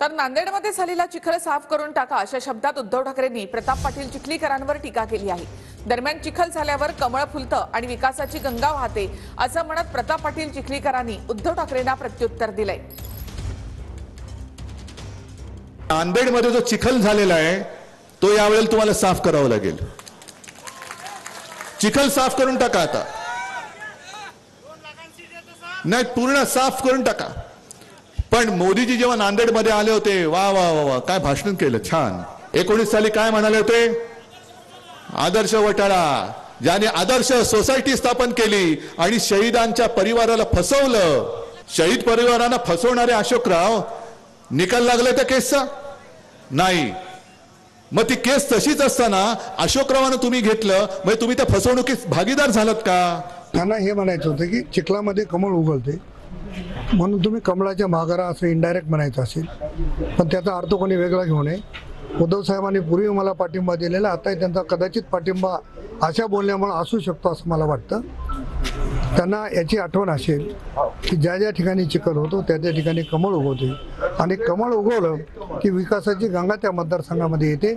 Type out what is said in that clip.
तर नांदेडमध्ये झालेला चिखल साफ करून टाका अशा शब्दात उद्धव ठाकरेंनी प्रताप पाटील चिखलीकरांवर टीका केली आहे। दरम्यान चिखल झाल्यावर कमळ फुलतं आणि विकासाची गंगा वाहते असं म्हणत प्रताप पाटील चिखलीकरांनी उद्धव ठाकरेंना प्रत्युत्तर दिलंय। नांदेडमध्ये जो चिखल झालेला आहे तो यावेळेला तुम्हाला साफ करावा लागेल। चिखल साफ करून टाका आता, नाही पूर्ण साफ करून टाका। पण मोदीजी जेव्हा नांदेडमध्ये आले होते, वा वा वा वा काय भाषण केलं, छान। 19 साली काय म्हणाले होते? आदर्श वटाळा, ज्याने आदर्श सोसायटी स्थापन केली आणि शहीदांच्या परिवाराला फसवलं। शहीद परिवारांना फसवणारे अशोकराव निकाल लागले त्या केसचा नाही। मग ती केस तशीच असताना अशोकरावांना तुम्ही घेतलं, म्हणजे तुम्ही त्या फसवणुकीत भागीदार झालात का? त्यांना हे म्हणायचं होतं की चिखलामध्ये कमळ उगवते म्हणून तुम्ही कमळाच्या माघारा असं इनडायरेक्ट म्हणायचं असेल, पण त्याचा अर्थ कोणी वेगळा घेऊ नये। उद्धव साहेबांनी पूर्वी मला पाठिंबा दिलेला, आताही त्यांचा कदाचित पाठिंबा अशा बोलण्यामुळे असू शकतो असं मला वाटतं। त्यांना याची आठवण असेल की ज्या ज्या ठिकाणी चिखल होतो त्या त्या ठिकाणी कमळ उगवते आणि कमळ उगवलं की विकासाची गंगा त्या मतदारसंघामध्ये येते।